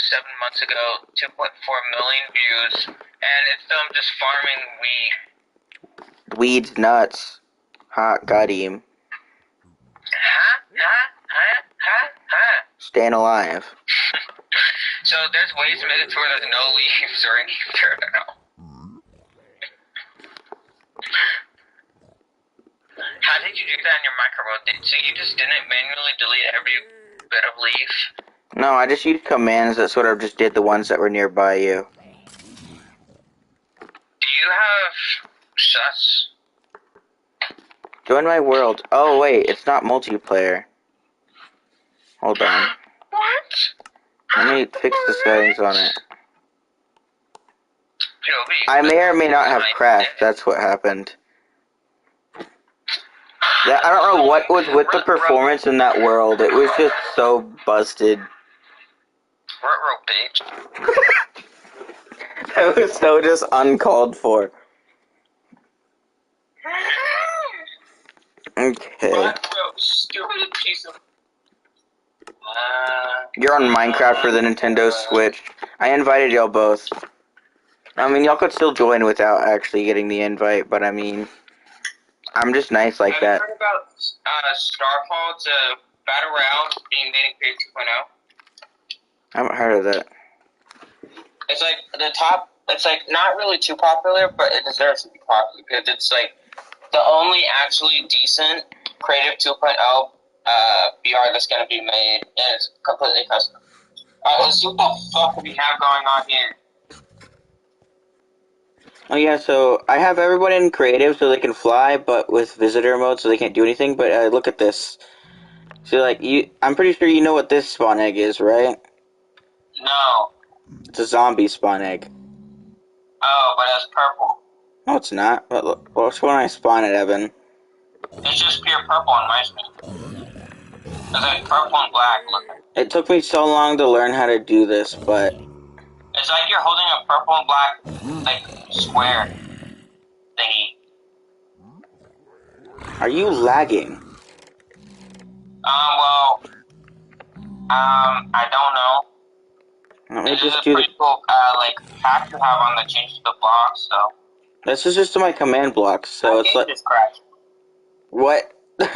7 months ago, 2.4 million views, and it's them just farming weed. Weeds, nuts. Hot, got him. Staying alive. So there's ways to make it to where there's no leaves or any dirt at all. How did you do that in your micro? So you just didn't manually delete every bit of leaf? No, I just used commands that sort of just did the ones that were nearby you. Do you have sus? Join my world. Oh wait, it's not multiplayer. Hold on. What? Let me fix the settings on it. POV, I may or may not have crashed. That's what happened. I don't know what was with the performance in that world. It was just so busted. Bitch. It was so just uncalled for. Okay. Stupid piece of. You're on Minecraft for the Nintendo Switch. I invited y'all both. I mean, y'all could still join without actually getting the invite, but I mean, I'm just nice like that. Have you heard about Starfall's Battle Royale being made in Creative 2.0? I haven't heard of that. It's like the top. It's like not really too popular, but it deserves to be popular because it's like the only actually decent Creative 2.0 VR that's gonna be made, and it's completely custom. Let's see what the fuck we have going on here. Oh yeah, so I have everyone in creative so they can fly, but with visitor mode so they can't do anything. But look at this. So like I'm pretty sure you know what this spawn egg is, right? No. It's a zombie spawn egg. Oh, but it's purple. No, it's not. But look, watch when I spawn it, Evan. It's just pure purple on my screen. It's like purple and black looking. It took me so long to learn how to do this, but it's like you're holding a purple and black like square thingy. Are you lagging? I don't know. Let me This is just a do pretty cool like hack you have on the change the blocks, so. This is just my command blocks, so it's like. Just crashed. What? Oh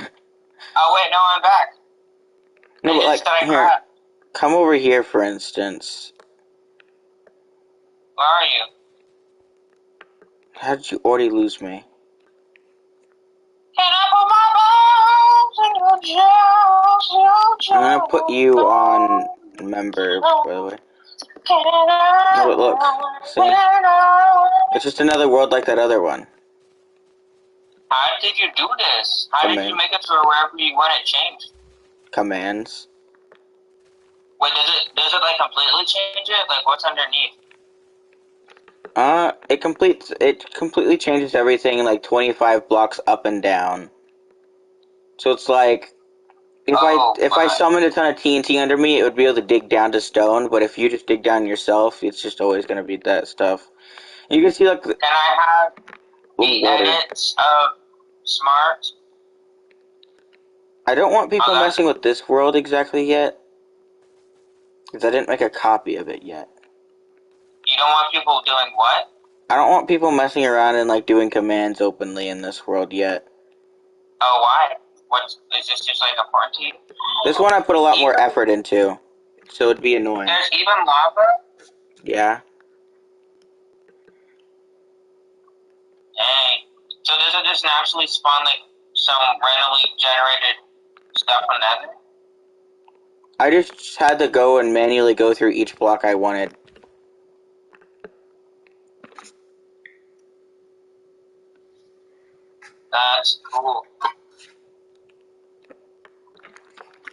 wait, no, I'm back. No, but like here, come over here for instance. Where are you? How did you already lose me? Can I put my bones in your jaws? I'm gonna put you on member, by the way. No, but look, see? It's just another world like that other one. How did you do this? How did you make it to wherever you want it changed? Commands. Wait, does it like completely change it? Like what's underneath? It completely changes everything like 25 blocks up and down. So it's like if I summoned a ton of TNT under me, it would be able to dig down to stone, but if you just dig down yourself, it's just always gonna be that stuff. You can see like Can I have the edits of smart? I don't want people messing with this world exactly yet. Because I didn't make a copy of it yet. You don't want people doing what? I don't want people messing around and like doing commands openly in this world yet. Oh, why? Is this just like a party? This one I put a lot more effort into. So it'd be annoying. There's even lava? Yeah. Dang. So does it just naturally spawn like some randomly generated stuff from Nether? I just had to go and manually go through each block I wanted. That's cool.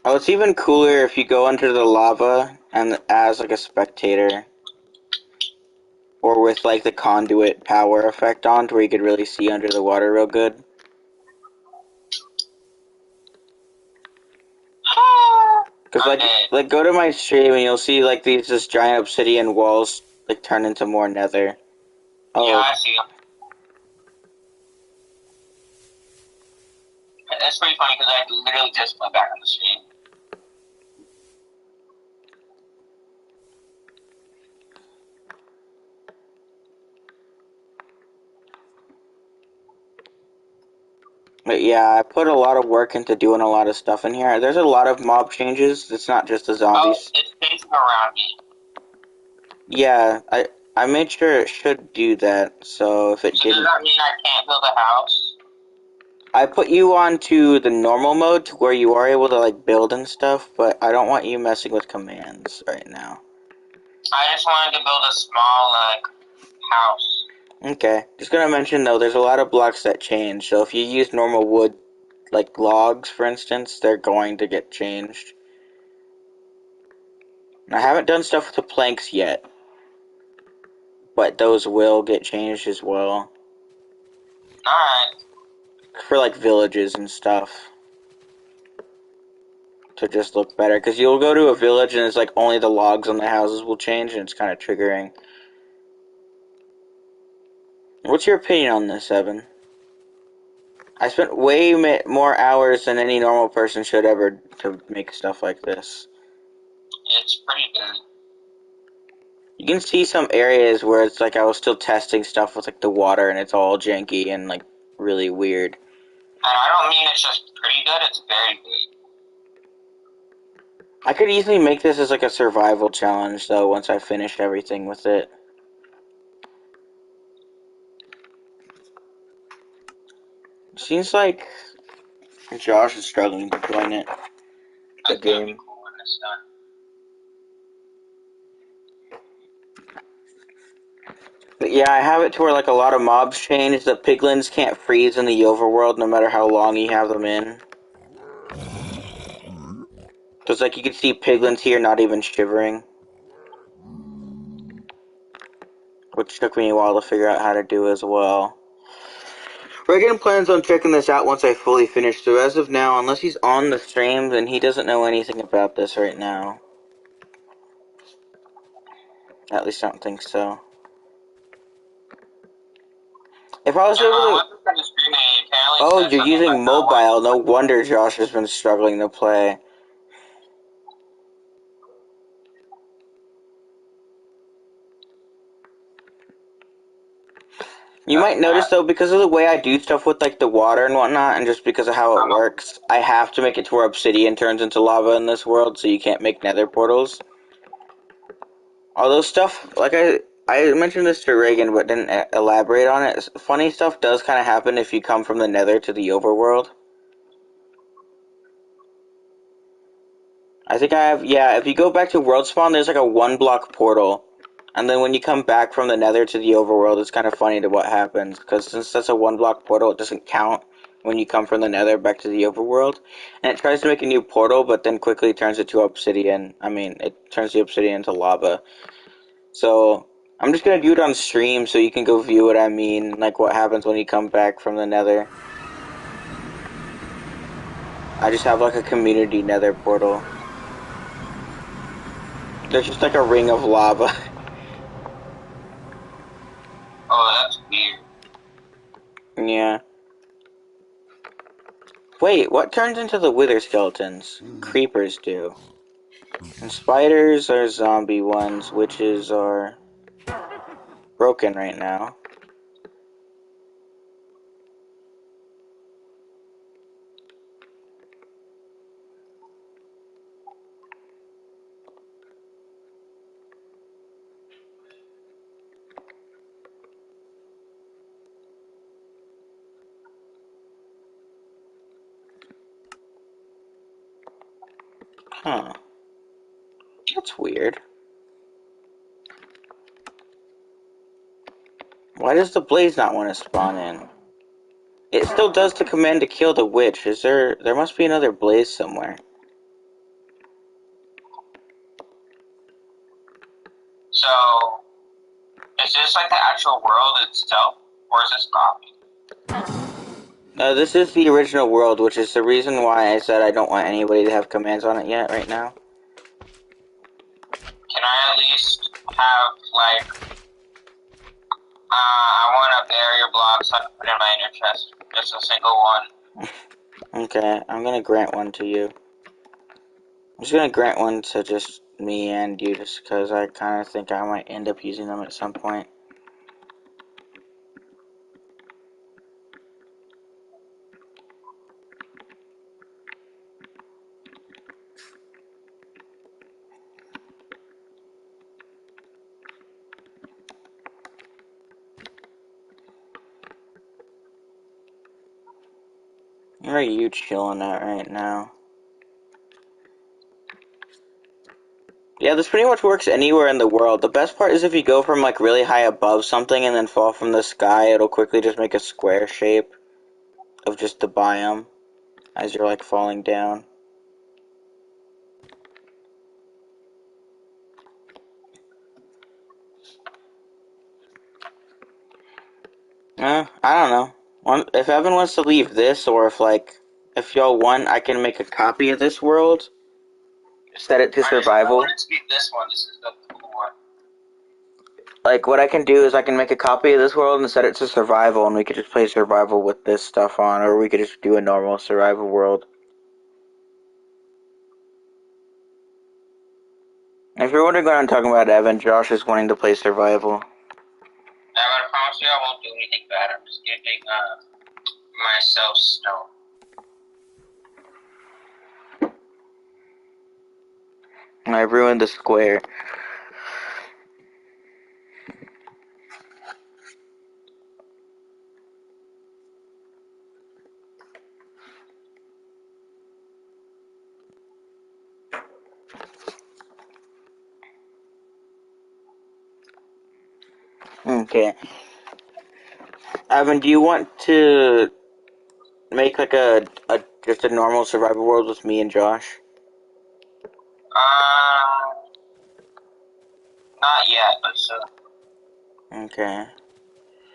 Oh, it's even cooler if you go under the lava and as like a spectator. Or with like the conduit power effect on to where you could really see under the water real good. Because like go to my stream and you'll see like these just giant obsidian walls like turn into more nether. Oh. Yeah, I see them. That's pretty funny because I literally just went back on the stream. But yeah, I put a lot of work into doing a lot of stuff in here. There's a lot of mob changes. It's not just the zombies. Oh, it's chasing around me. Yeah, I made sure it should do that. So if it So didn't, does that mean I can't build a house? I put you onto the normal mode to where you are able to like build and stuff. But I don't want you messing with commands right now. I just wanted to build a small house. Okay. Just gonna mention though, there's a lot of blocks that change. So if you use normal wood, like logs, for instance, they're going to get changed. I haven't done stuff with the planks yet, but those will get changed as well. Alright. For like villages and stuff. To just look better. Because you'll go to a village and it's like only the logs on the houses will change and it's kind of triggering. What's your opinion on this, Evan? I spent way more hours than any normal person should ever to make stuff like this. It's pretty good. You can see some areas where it's like I was still testing stuff with like the water and it's all janky and like really weird. And I don't mean it's just pretty good, it's very good. I could easily make this as like a survival challenge though once I finish everything with it. Seems like Josh is struggling to join it. The That's gonna be game. cool when it's done. But yeah, I have it to where like a lot of mobs change. The piglins can't freeze in the overworld no matter how long you have them in. Cause like you can see piglins here not even shivering. Which took me a while to figure out how to do as well. Reagan plans on checking this out once I fully finish, so as of now, unless he's on the stream, then he doesn't know anything about this right now. At least I don't think so. If I was able to... Oh, you're using mobile. No wonder Josh has been struggling to play. You might notice, though, because of the way I do stuff with, like, the water and whatnot, and just because of how it works, I have to make it to where obsidian turns into lava in this world, so you can't make nether portals. Although stuff, like I mentioned this to Reagan, but didn't elaborate on it, funny stuff does kind of happen if you come from the nether to the overworld. I think I have, yeah, if you go back to world spawn, there's like a 1 block portal. And then when you come back from the nether to the overworld, it's kind of funny to what happens. Because since that's a 1 block portal, it doesn't count when you come from the nether back to the overworld. And it tries to make a new portal, but then quickly turns it to obsidian. I mean, it turns the obsidian into lava. So, I'm just gonna do it on stream so you can go view what I mean. Like what happens when you come back from the nether. I just have like a community nether portal. There's just like a ring of lava. Oh, that's weird. Yeah. Wait, what turns into the wither skeletons? Creepers do. And spiders are zombie ones, witches are broken right now. Huh. That's weird. Why does the blaze not want to spawn in? It still does the command to kill the witch. There must be another blaze somewhere. So, is this like the actual world itself? Or is this copy? This is the original world, which is the reason why I said I don't want anybody to have commands on it yet, right now. Can I at least have, like, I want a barrier block so I can put in my inner chest. Just a single one. Okay, I'm gonna grant one to you. I'm just gonna grant one to just me and you, just because I kind of think I might end up using them at some point. Where are you chilling at right now? Yeah, this pretty much works anywhere in the world. The best part is if you go from like really high above something and then fall from the sky, it'll quickly just make a square shape of just the biome as you're like falling down. I don't know. If Evan wants to leave this, or if y'all want, I can make a copy of this world, set it to survival. I want it to be this one. This is the cool one. Like, what I can do is I can make a copy of this world and set it to survival, and we could just play survival with this stuff on, or we could just do a normal survival world. If you're wondering what I'm talking about, Evan, Josh is wanting to play survival. I promise you I won't do anything bad. I'm just giving myself stone. I ruined the square. Okay. Evan, do you want to make like just a normal survival world with me and Josh? Not yet, but soon. Okay.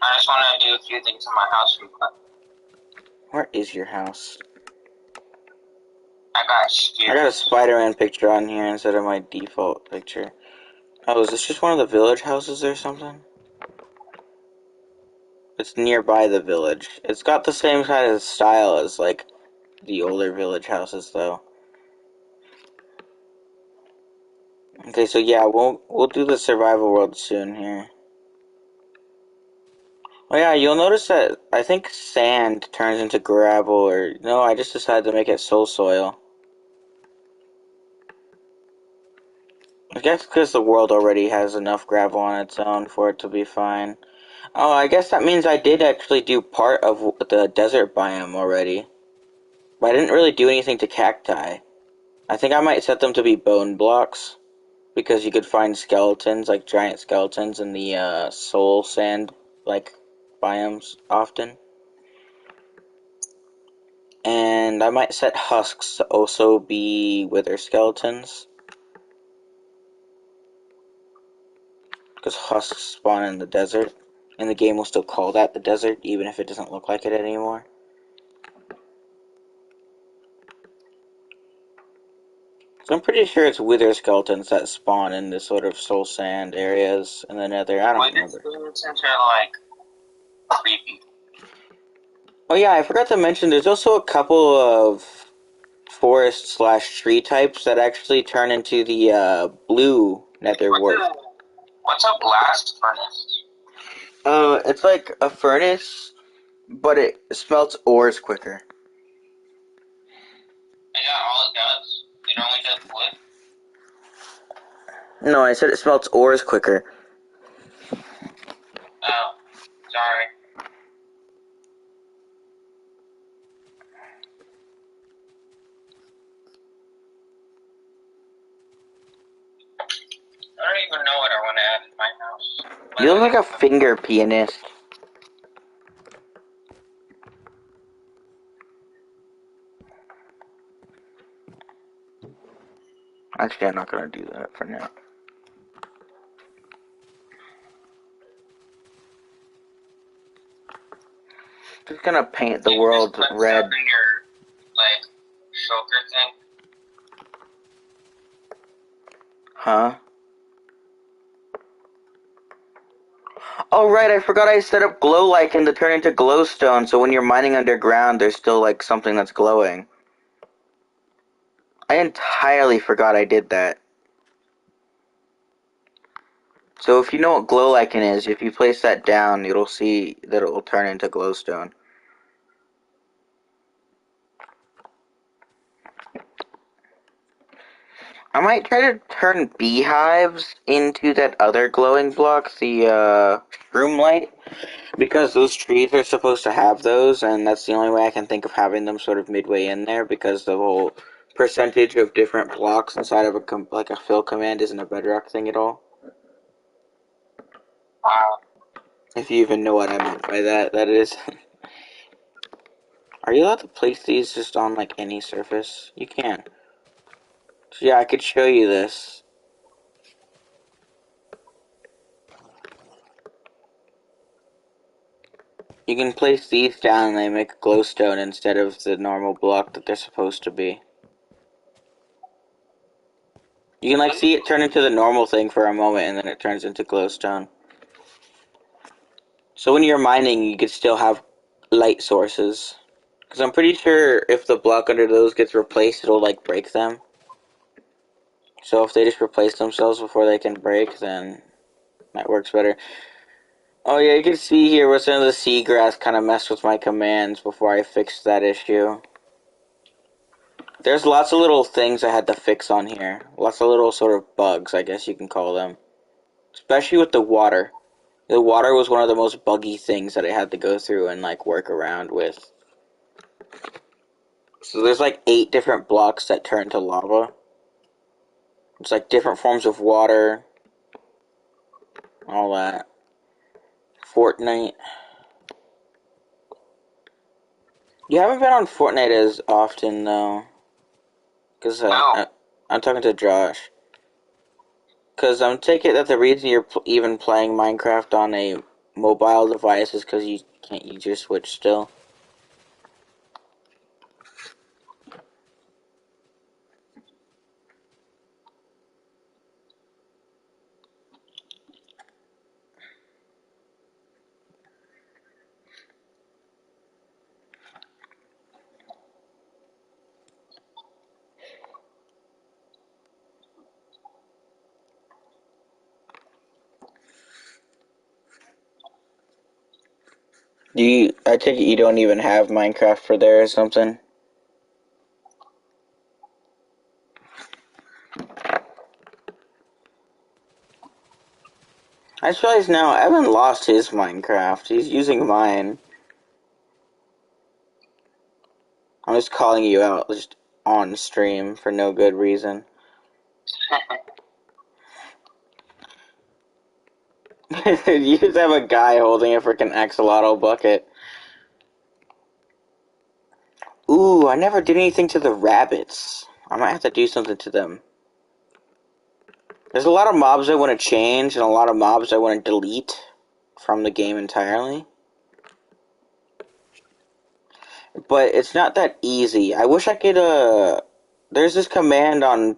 I just want to do a few things in my house real quick. Where is your house? I got a Spider-Man picture on here instead of my default picture. Oh, is this just one of the village houses or something? It's nearby the village. It's got the same kind of style as, like, the older village houses, though. Okay, so yeah, we'll do the survival world soon here. Oh yeah, you'll notice that I think sand turns into gravel, or no, I just decided to make it soul soil. I guess because the world already has enough gravel on its own for it to be fine. Oh, I guess that means I did actually do part of the desert biome already. But I didn't really do anything to cacti. I think I might set them to be bone blocks, because you could find skeletons, like giant skeletons, in the soul sand, like, biomes often. And I might set husks to also be wither skeletons, because husks spawn in the desert, and the game will still call that the desert, even if it doesn't look like it anymore. So I'm pretty sure it's wither skeletons that spawn in the sort of soul sand areas in the nether. I don't remember. Skeletons are like creepy. Oh yeah, I forgot to mention there's also a couple of forest/tree types that actually turn into the blue nether wart. What's a blast furnace? It's like a furnace, but it smelts ores quicker. Is that all it does? It only does wood? No, I said it smelts ores quicker. Oh, sorry. I don't even know what I want to add in my house. You look like a finger pianist. Actually, I'm not gonna do that for now. Just gonna paint the world red. In your, like, shulker thing? Huh? Oh right, I forgot I set up glow lichen to turn into glowstone, so when you're mining underground, there's still like something that's glowing. I entirely forgot I did that. So if you know what glow lichen is, if you place that down, you'll see that it will turn into glowstone. I might try to turn beehives into that other glowing block, the shroom light, because those trees are supposed to have those, and that's the only way I can think of having them sort of midway in there, because the whole percentage of different blocks inside of a fill command isn't a bedrock thing at all. If you even know what I meant by that, that is. Are you allowed to place these just on like any surface? You can. So yeah, I could show you this. You can place these down and they make a glowstone instead of the normal block that they're supposed to be. You can like see it turn into the normal thing for a moment and then it turns into glowstone. So when you're mining, you could still have light sources. Because I'm pretty sure if the block under those gets replaced, it'll like break them. So if they just replace themselves before they can break, then that works better. Oh yeah, you can see here where some of the seagrass kind of messed with my commands before I fixed that issue. There's lots of little things I had to fix on here. Lots of little sort of bugs, I guess you can call them. Especially with the water. The water was one of the most buggy things that I had to go through and like work around with. So there's like 8 different blocks that turn to lava. It's like different forms of water. All that. Fortnite. You haven't been on Fortnite as often though. Because No. I'm talking to Josh. Because I'm taking that the reason you're even playing Minecraft on a mobile device is because you can't use your Switch still. I take it you don't even have Minecraft for there or something? I just realized now, Evan lost his Minecraft. He's using mine. I'm just calling you out just on stream for no good reason. You just have a guy holding a freaking axolotl bucket. Ooh, I never did anything to the rabbits. I might have to do something to them. There's a lot of mobs I want to change and a lot of mobs I want to delete from the game entirely. But it's not that easy. I wish I could, there's this command on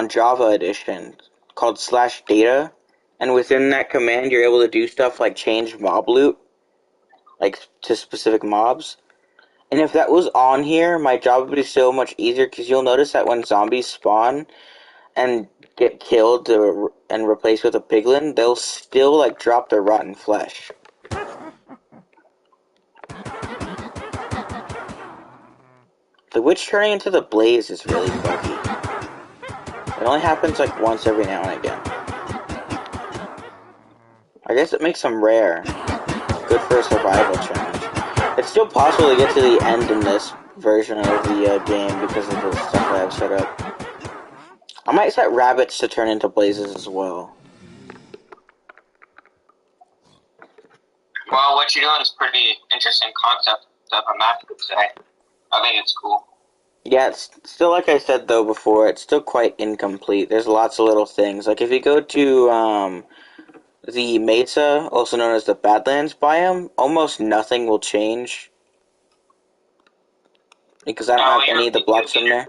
Java Edition called /data, and within that command you're able to do stuff like change mob loot, like to specific mobs. And if that was on here, my job would be so much easier, because you'll notice that when zombies spawn and get killed and replaced with a piglin, they'll still like drop their rotten flesh. The witch turning into the blaze is really buggy. It only happens like once every now and again. I guess it makes them rare. Good for a survival challenge. It's still possible to get to the end in this version of the game because of the stuff that I've set up. I might set rabbits to turn into blazes as well. Well, what you're doing is pretty interesting concept of a map today. I think it's cool. Yeah, it's still, like I said though before, it's still quite incomplete. There's lots of little things. Like if you go to the Mesa, also known as the Badlands biome, almost nothing will change. Because I don't have any of the blocks from there.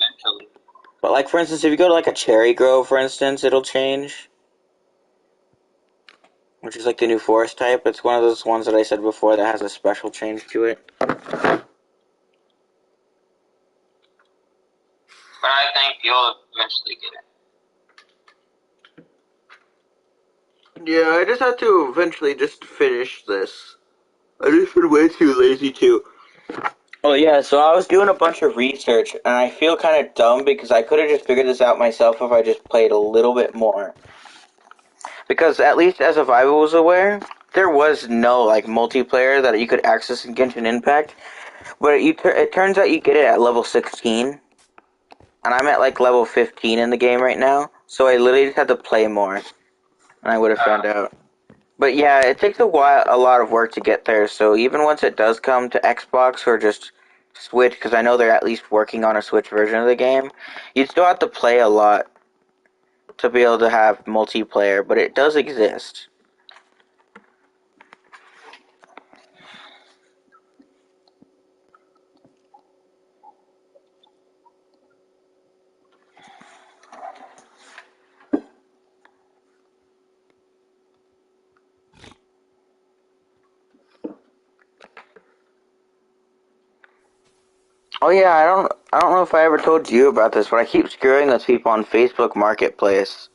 But like for instance, if you go to like a cherry grove, for instance, it'll change. Which is like the new forest type. It's one of those ones that I said before that has a special change to it. But I think you'll eventually get it. Yeah, I just have to eventually just finish this. I just been way too lazy to Well, yeah, so I was doing a bunch of research, and I feel kind of dumb because I could have just figured this out myself if I just played a little bit more. Because at least as of I was aware, there was no like multiplayer that you could access in Genshin Impact. But it turns out you get it at level 16, and I'm at like level 15 in the game right now. So I literally just had to play more, and I would have found out. But yeah, it takes a lot of work to get there. So even once it does come to Xbox or just Switch, because I know they're at least working on a Switch version of the game, you'd still have to play a lot to be able to have multiplayer. But it does exist. Oh yeah, I don't know if I ever told you about this, but I keep screwing with people on Facebook Marketplace.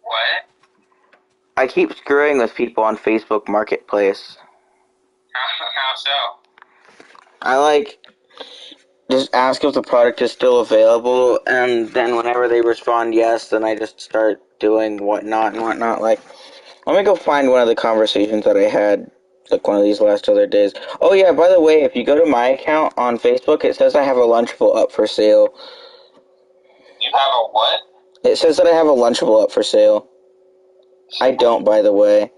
What? I keep screwing with people on Facebook Marketplace. How so? I like just ask if the product is still available, and then whenever they respond yes, then I just start doing whatnot and whatnot. Like, let me go find one of the conversations that I had, like one of these last other days. Oh yeah, by the way, if you go to my account on Facebook, it says I have a Lunchable up for sale. You have a what? It says that I have a Lunchable up for sale. I don't, by the way.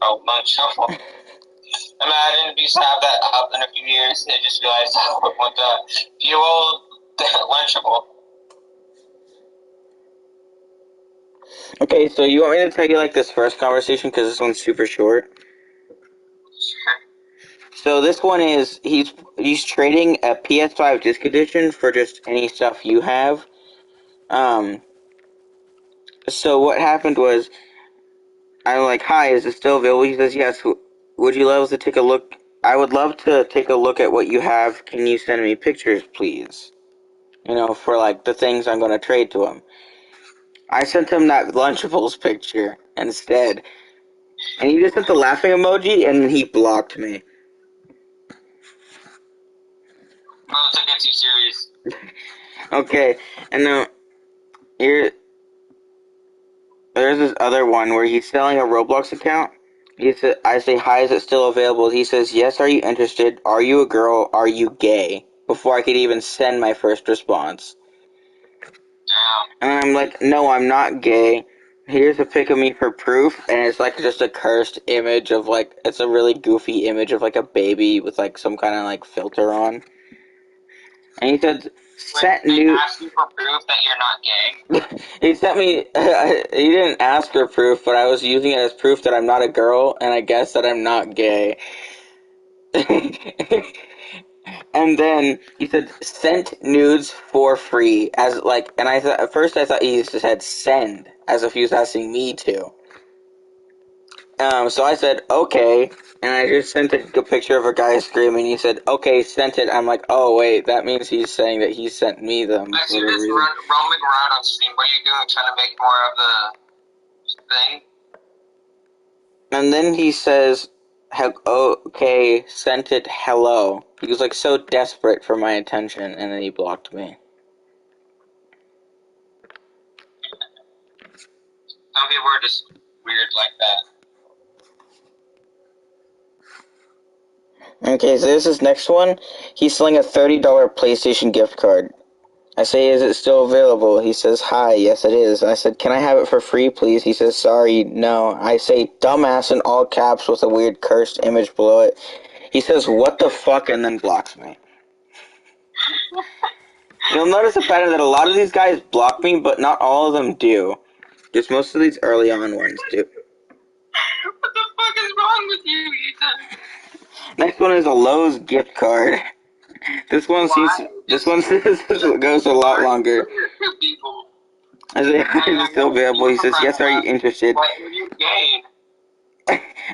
Oh, Lunchable. Imagine if you just have that up in a few years, they just realize, oh, what the fuel Lunchable. Okay, so you want me to tell you like this first conversation because this one's super short? So this one is he's trading a PS5 disc edition for just any stuff you have. Um. So what happened was I'm like, "Hi, is it still available?" He says, "Yes. Would you love to take a look? I would love to take a look at what you have. Can you send me pictures, please? You know, for like the things I'm going to trade to him." I sent him that Lunchables picture instead, and he just sent the laughing emoji, and he blocked me. Well, to get too serious. Okay, and now here there's this other one where he's selling a Roblox account. I say, "Hi, is it still available?" He says, "Yes, are you interested? Are you a girl? Are you gay?" Before I could even send my first response. Damn. And I'm like, "No, I'm not gay. Here's a pic of me for proof." And it's like just a cursed image of like, it's a really goofy image of like a baby with like some kind of like filter on. And he said, "Set They new." ask you for proof that you're not gay. He sent me. He didn't ask for proof, but I was using it as proof that I'm not a girl, and I guess that I'm not gay. And then he said, "Sent nudes for free," as like, and I thought at first I thought he just said "send," as if he was asking me to. So I said, "Okay," and I just sent a picture of a guy screaming. He said, "Okay, sent it." I'm like, "Oh wait, that means he's saying that he sent me them." I see this roaming around on stream. What are you doing? Trying to make more of the thing? And then he says, "Okay, sent it. Hello." He was like so desperate for my attention, and then he blocked me. Some people are just weird like that. Okay, so this is next one. He's selling a $30 PlayStation gift card. I say, "Is it still available?" He says, "Hi, yes it is." I said, "Can I have it for free, please?" He says, "Sorry, no." I say, "Dumbass" in all caps with a weird cursed image below it. He says, "What the fuck?" and then blocks me. You'll notice a pattern that a lot of these guys block me, but not all of them do. Just most of these early on ones do. What the fuck is wrong with you, Ethan? Next one is a Lowe's gift card. This one goes a lot longer. People. I say, "Is it still available?" He says, "Yes, are you interested?" What are you gay?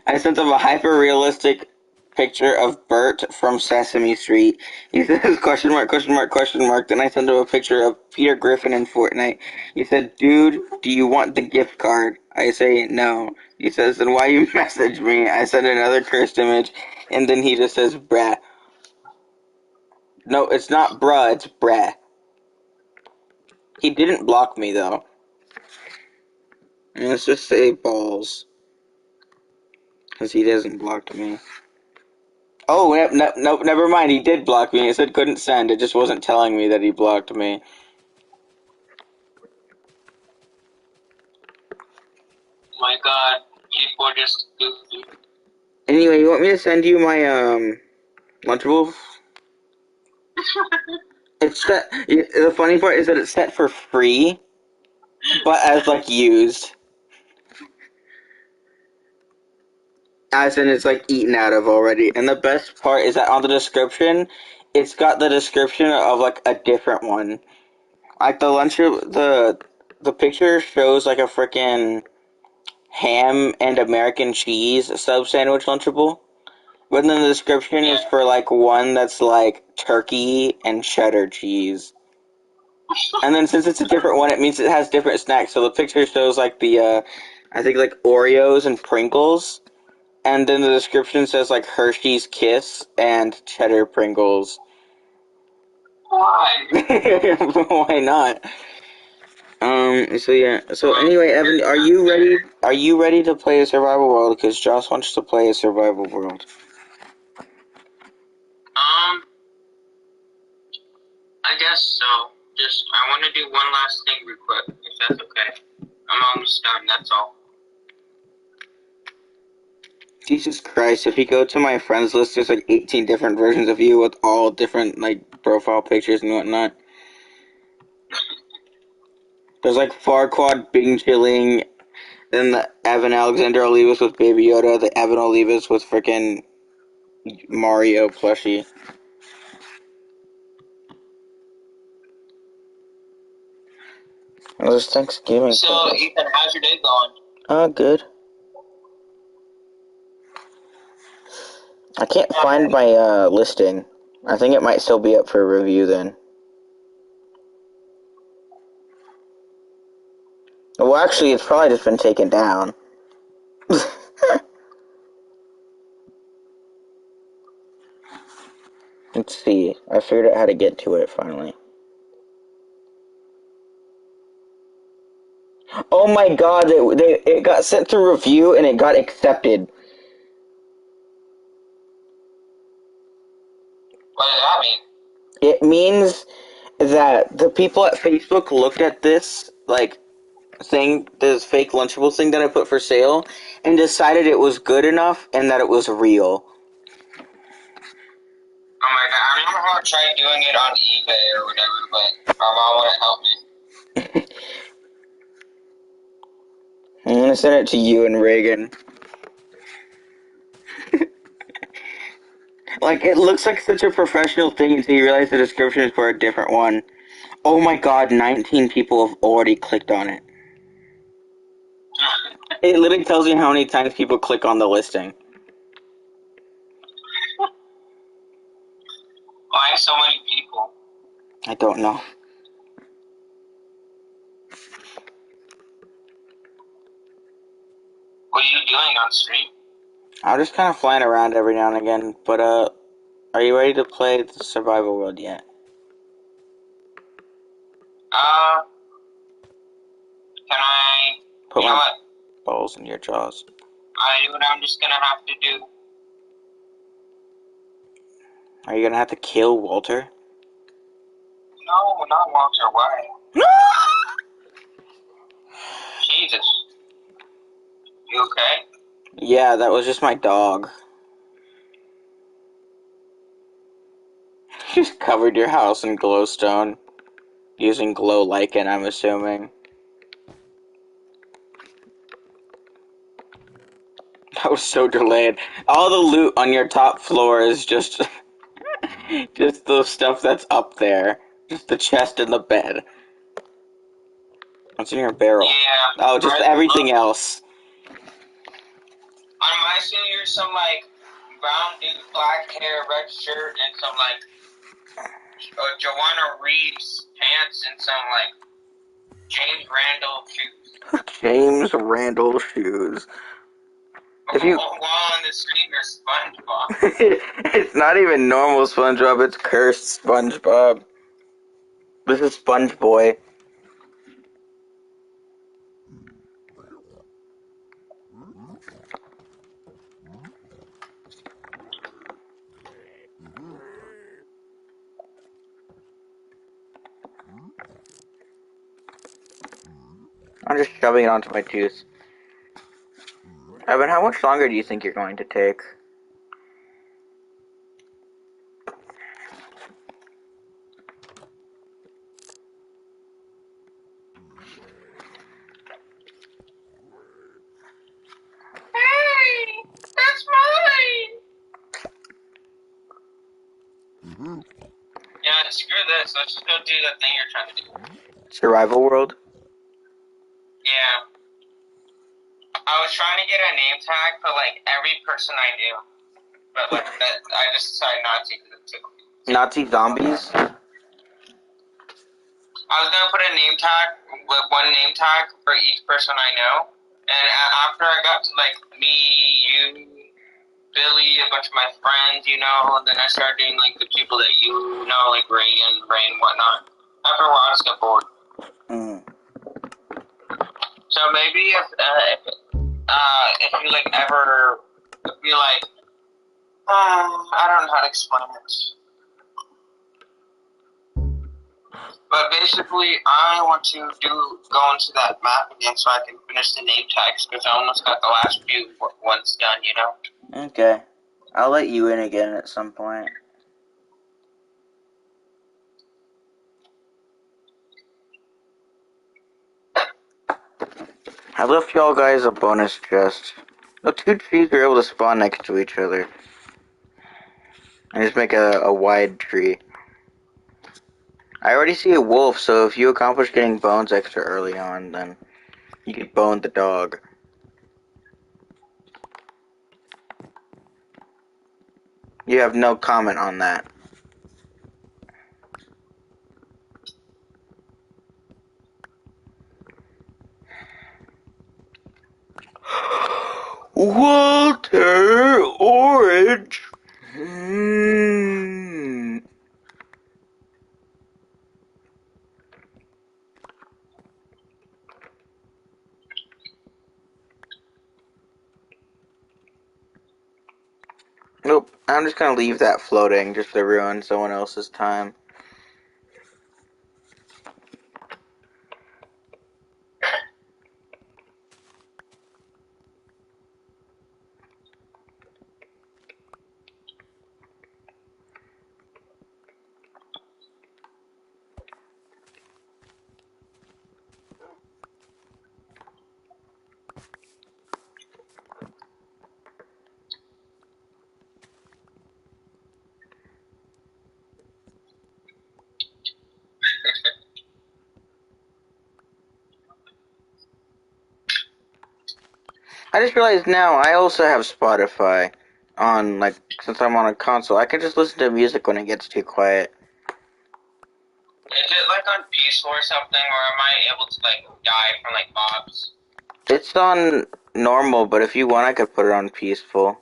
I sent him a hyper-realistic picture of Bert from Sesame Street. He says question mark, question mark, question mark. Then I send him a picture of Peter Griffin in Fortnite. He said, dude, do you want the gift card? I say, no. He says, then why you message me? I send another cursed image, and then he just says, bruh. No, it's not bruh, it's bruh. He didn't block me, though. And let's just say balls. Because he doesn't block me. Oh, no, never mind. He did block me. It said couldn't send. It just wasn't telling me that he blocked me. Oh my god, people are just goofy. Anyway, you want me to send you my, Lunchable? It's set. The funny part is that it's set for free, but as, like, used. As in, it's, like, eaten out of already. And the best part is that on the description, it's got the description of, like, a different one. Like, the picture shows, like, a frickin' ham and American cheese sub sandwich Lunchable. But then the description is for, like, one that's, like, turkey and cheddar cheese. And then since it's a different one, it means it has different snacks. So the picture shows, like, I think, like, Oreos and Pringles. And then the description says, like, Hershey's Kiss and cheddar Pringles. Why? Why not? So yeah. So anyway, Evan, are you ready? Are you ready to play a survival world? Because Josh wants to play a survival world. I guess so. I want to do one last thing real quick, if that's okay. I'm almost done, that's all. Jesus Christ, if you go to my friends list, there's like 18 different versions of you with all different, like, profile pictures and whatnot. There's like Farquaad Bing Chilling, then the Evan Alexander Olivas with Baby Yoda, the Evan Olivas with frickin' Mario plushie. It was Thanksgiving. So, Ethan, how's your day going? Good. I can't find my listing. I think it might still be up for review then. Well, actually, it's probably just been taken down. Let's see. I figured out how to get to it finally. Oh my god, it got sent to review and it got accepted. What does that mean? It means that the people at Facebook looked at this, like, thing, this fake Lunchable thing that I put for sale, and decided it was good enough and that it was real. Oh my god, I remember how I tried doing it on eBay or whatever, but my mom wouldn't help me. I'm gonna send it to you and Reagan. Like, it looks like such a professional thing until you realize the description is for a different one. Oh my god, 19 people have already clicked on it. It literally tells you how many times people click on the listing. Why so many people? I don't know. What are you doing on stream? I'm just kind of flying around every now and again, but, are you ready to play the survival world yet? Can I... Put you know my what? balls in your jaws. I know what I'm just gonna have to do. Are you gonna have to kill Walter? No, not Walter White. Jesus. You okay? Yeah, that was just my dog. Just covered your house in glowstone. Using glow lichen, I'm assuming. That was so delayed. All the loot on your top floor is just... just the stuff that's up there. Just the chest and the bed. What's in your barrel? Yeah. Oh, just everything else. On my screen, here's some, like, brown dude, black hair, red shirt, and some like Joanna Reeves pants and some like James Randall shoes. James Randall shoes. If you while on the screen, there's SpongeBob. It's not even normal SpongeBob, it's cursed SpongeBob. This is Sponge Boy. I'm just shoving it onto my tooth. Evan, how much longer do you think you're going to take? Hey, that's mine. Yeah, screw this. Let's just go do the thing you're trying to do. Survival World? Yeah. I was trying to get a name tag for like every person I knew, but like that, I just decided not to because it took. Nazi zombies? I was gonna put a name tag with one name tag for each person I know, and after I got to like me, you, Billy, a bunch of my friends, you know, then I started doing like the people that you know, like Reagan, Ray, and whatnot. After a while, I just got bored. So maybe if you like ever, if you like, I don't know how to explain it. But basically, I want to go into that map again so I can finish the name tags because I almost got the last few once done, you know? Okay. I'll let you in again at some point. I left y'all guys a bonus chest. The two trees are able to spawn next to each other. And just make a wide tree. I already see a wolf, so if you accomplish getting bones extra early on, then you could bone the dog. You have no comment on that. Walter Orange. Nope, I'm just gonna leave that floating just to ruin someone else's time. I just realized now I also have Spotify on, like, since I'm on a console. I can just listen to music when it gets too quiet. Is it like on peaceful or something, or am I able to like die from like mobs? It's on normal, but if you want, I could put it on peaceful.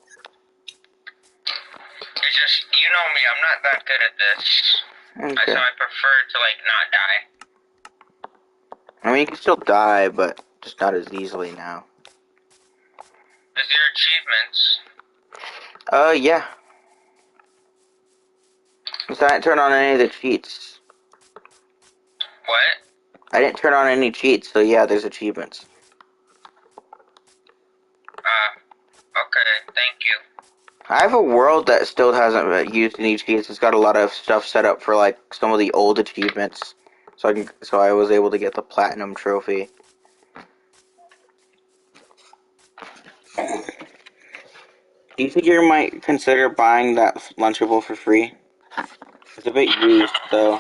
It's just, you know me, I'm not that good at this. Okay. So I prefer to like not die. I mean, you can still die, but just not as easily now. Is there achievements? Yeah. So I didn't turn on any of the cheats. What? I didn't turn on any cheats, so yeah, there's achievements. Okay, thank you. I have a world that still hasn't used any cheats. It's got a lot of stuff set up for like some of the old achievements, so I was able to get the platinum trophy. Do you think you might consider buying that Lunchable for free? It's a bit used, though.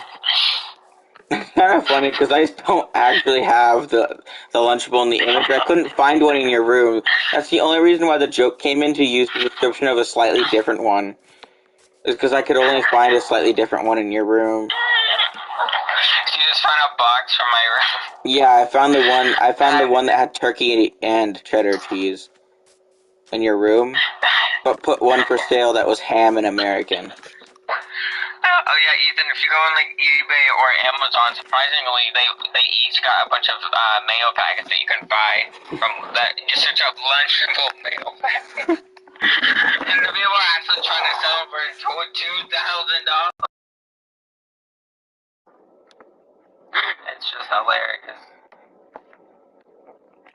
It's kind of funny because I don't actually have the Lunchable in the image. I couldn't find one in your room. That's the only reason why the joke came in, to use the description of a slightly different one. Is because I could only find a slightly different one in your room. You just found a box from my room. Yeah, I found the one that had turkey and cheddar cheese in your room, but put one for sale that was ham and American. Oh yeah, Ethan. If you go on like eBay or Amazon, surprisingly, they each got a bunch of mayo packets that you can buy from that. Just search up Lunchable mayo packets, and the people are actually trying to sell them for $2,000. It's just hilarious.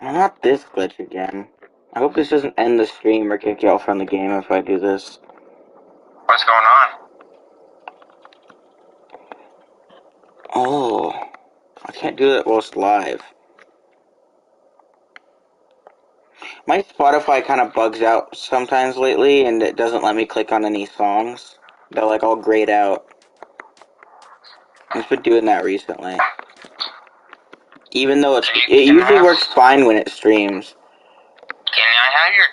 Not this glitch again. I hope this doesn't end the stream or kick you out from the game if I do this. What's going on? Oh, I can't do that whilst live. My Spotify kind of bugs out sometimes lately, and it doesn't let me click on any songs. They're like all grayed out. I've been doing that recently. Even though it usually works fine when it streams. Can I have your